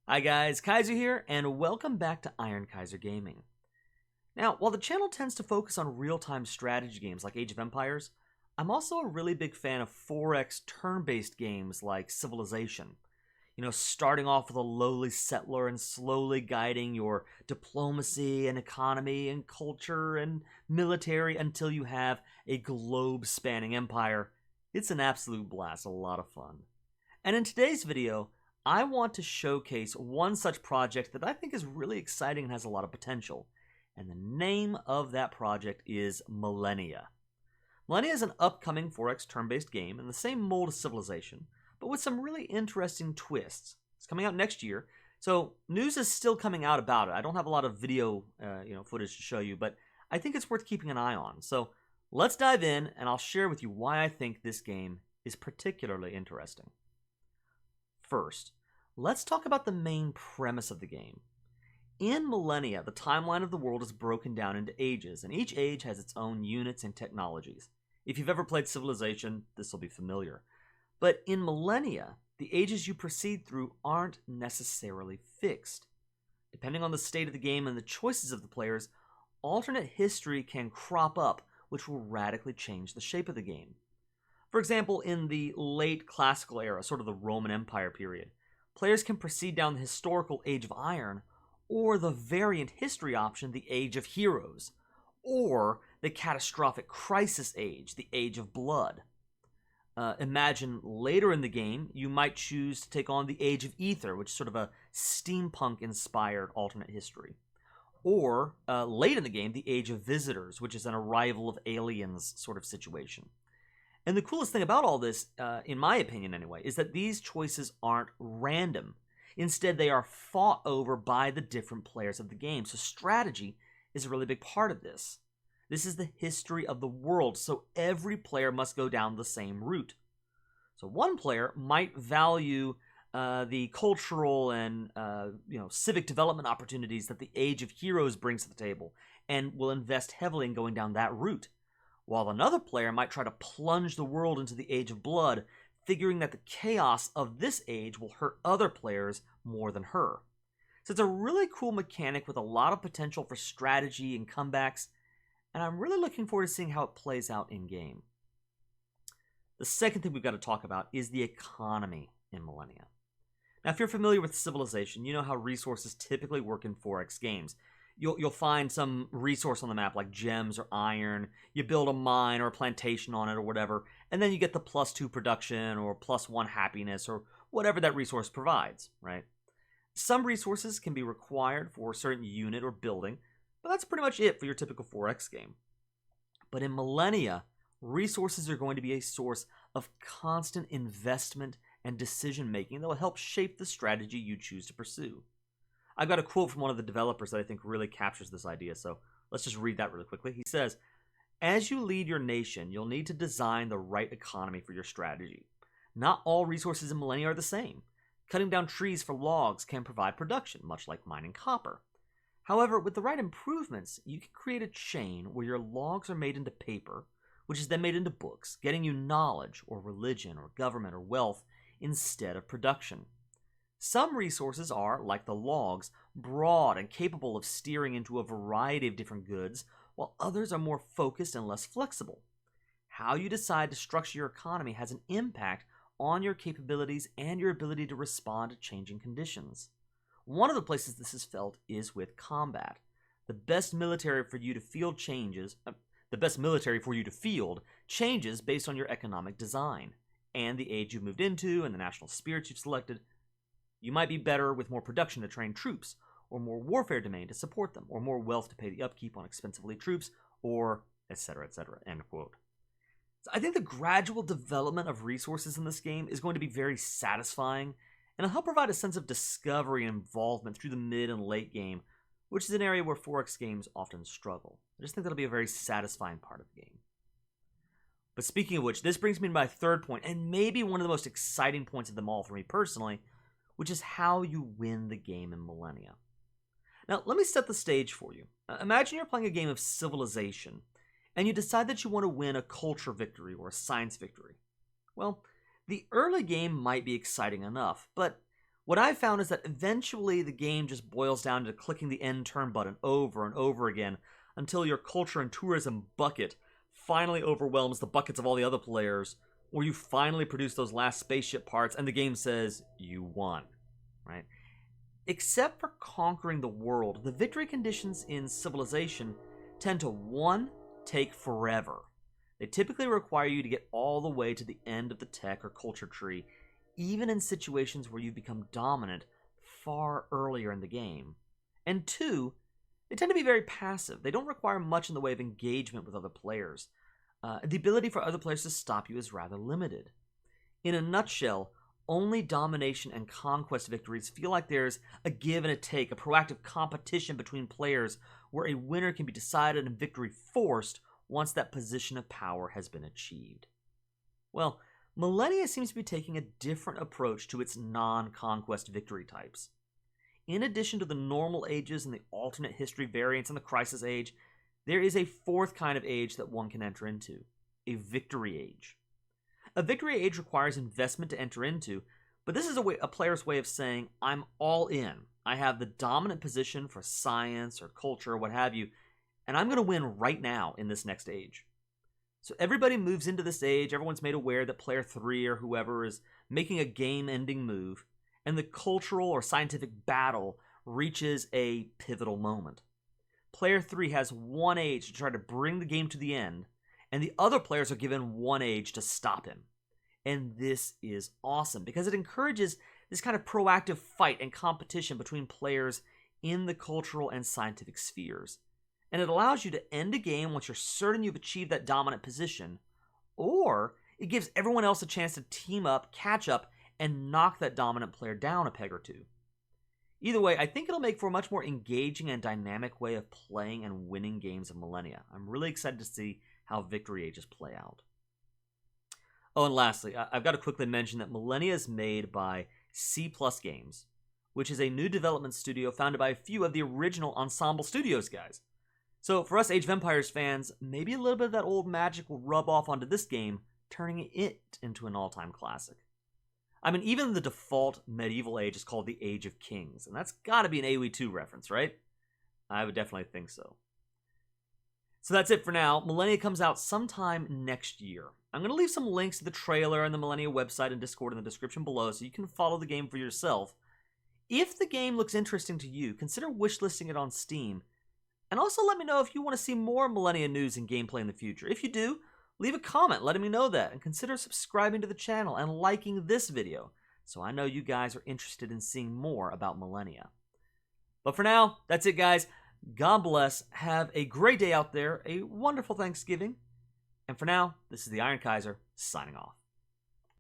Hi guys, Kaiser here, and welcome back to Iron Kaiser Gaming. Now, while the channel tends to focus on real-time strategy games like Age of Empires, I'm also a really big fan of 4X turn-based games like Civilization. Starting off with a lowly settler and slowly guiding your diplomacy and economy and culture and military until you have a globe-spanning empire. It's an absolute blast, a lot of fun. And in today's video, I want to showcase one such project that I think is really exciting and has a lot of potential. And the name of that project is Millennia. Millennia is an upcoming 4X turn-based game in the same mold as Civilization, but with some really interesting twists. It's coming out next year, so news is still coming out about it. I don't have a lot of video footage to show you, but I think it's worth keeping an eye on. So let's dive in, and I'll share with you why I think this game is particularly interesting. First, let's talk about the main premise of the game. In Millennia, the timeline of the world is broken down into ages, and each age has its own units and technologies. If you've ever played Civilization, this will be familiar. But in Millennia, the ages you proceed through aren't necessarily fixed. Depending on the state of the game and the choices of the players, alternate history can crop up, which will radically change the shape of the game. For example, in the late classical era, sort of the Roman Empire period, players can proceed down the historical Age of Iron, or the variant history option, the Age of Heroes, or the catastrophic crisis age, the Age of Blood. Imagine later in the game, you might choose to take on the Age of Ether, which is sort of a steampunk-inspired alternate history. Or, late in the game, the Age of Visitors, which is an arrival of aliens sort of situation. And the coolest thing about all this, in my opinion anyway, is that these choices aren't random. Instead, they are fought over by the different players of the game. So strategy is a really big part of this. This is the history of the world, so every player must go down the same route. So one player might value the cultural and civic development opportunities that the Age of Heroes brings to the table, and will invest heavily in going down that route. While another player might try to plunge the world into the Age of Blood, figuring that the chaos of this age will hurt other players more than her. So it's a really cool mechanic with a lot of potential for strategy and comebacks, and I'm really looking forward to seeing how it plays out in-game. The second thing we've got to talk about is the economy in Millennia. Now, if you're familiar with Civilization, you know how resources typically work in 4X games. You'll find some resource on the map like gems or iron, you build a mine or a plantation on it or whatever, and then you get the +2 production or +1 happiness or whatever that resource provides, right? Some resources can be required for a certain unit or building, but that's pretty much it for your typical 4X game. But in Millennia, resources are going to be a source of constant investment and decision making that will help shape the strategy you choose to pursue. I've got a quote from one of the developers that I think really captures this idea, so let's just read that really quickly. He says, "As you lead your nation, you'll need to design the right economy for your strategy. Not all resources in Millennia are the same. Cutting down trees for logs can provide production, much like mining copper. However, with the right improvements, you can create a chain where your logs are made into paper, which is then made into books, getting you knowledge or religion or government or wealth instead of production. Some resources are, like the logs, broad and capable of steering into a variety of different goods, while others are more focused and less flexible. How you decide to structure your economy has an impact on your capabilities and your ability to respond to changing conditions. One of the places this is felt is with combat. The best military for you to field changes based on your economic design and the age you've moved into and the national spirits you've selected. You might be better with more production to train troops, or more warfare domain to support them, or more wealth to pay the upkeep on expensive elite troops, or etc., etc." End quote. So I think the gradual development of resources in this game is going to be very satisfying, and it'll help provide a sense of discovery and involvement through the mid and late game, which is an area where 4X games often struggle. I just think that'll be a very satisfying part of the game. But speaking of which, this brings me to my third point, and maybe one of the most exciting points of them all for me personally, which is how you win the game in Millennia. Now, let me set the stage for you. Imagine you're playing a game of Civilization, and you decide that you want to win a culture victory or a science victory. Well, the early game might be exciting enough, but What I've found is that eventually the game just boils down to clicking the end turn button over and over again until your culture and tourism bucket finally overwhelms the buckets of all the other players, where you finally produce those last spaceship parts and the game says you won, right? Except for conquering the world, the victory conditions in Civilization tend to, one, take forever. They typically require you to get all the way to the end of the tech or culture tree, even in situations where you've become dominant far earlier in the game. And two, they tend to be very passive. They don't require much in the way of engagement with other players. The ability for other players to stop you is rather limited. In a nutshell, only domination and conquest victories feel like there's a give and a take, a proactive competition between players where a winner can be decided and victory forced once that position of power has been achieved. Well, Millennia seems to be taking a different approach to its non-conquest victory types. In addition to the normal ages and the alternate history variants and the crisis age, there is a fourth kind of age that one can enter into, a victory age. A victory age requires investment to enter into, but this is a player's way of saying, I'm all in. I have the dominant position for science or culture or what have you, and I'm going to win right now in this next age. So everybody moves into this age, everyone's made aware that player 3 or whoever is making a game-ending move, and the cultural or scientific battle reaches a pivotal moment. Player 3 has one age to try to bring the game to the end, and the other players are given one age to stop him. And this is awesome, because it encourages this kind of proactive fight and competition between players in the cultural and scientific spheres. And it allows you to end a game once you're certain you've achieved that dominant position, or it gives everyone else a chance to team up, catch up, and knock that dominant player down a peg or two. Either way, I think it'll make for a much more engaging and dynamic way of playing and winning games of Millennia. I'm really excited to see how victory ages play out. Oh, and lastly, I've got to quickly mention that Millennia is made by C+ Games, which is a new development studio founded by a few of the original Ensemble Studios guys. So for us Age of Empires fans, maybe a little bit of that old magic will rub off onto this game, turning it into an all-time classic. I mean, even the default medieval age is called the Age of Kings, and that's got to be an AoE 2 reference, right? I would definitely think so. So that's it for now. Millennia comes out sometime next year. I'm going to leave some links to the trailer and the Millennia website and Discord in the description below so you can follow the game for yourself. If the game looks interesting to you, consider wishlisting it on Steam. And also let me know if you want to see more Millennia news and gameplay in the future. If you do, leave a comment letting me know that, and consider subscribing to the channel and liking this video so I know you guys are interested in seeing more about Millennia. But for now, that's it guys. God bless, have a great day out there, a wonderful Thanksgiving, and for now, this is the Iron Kaiser, signing off.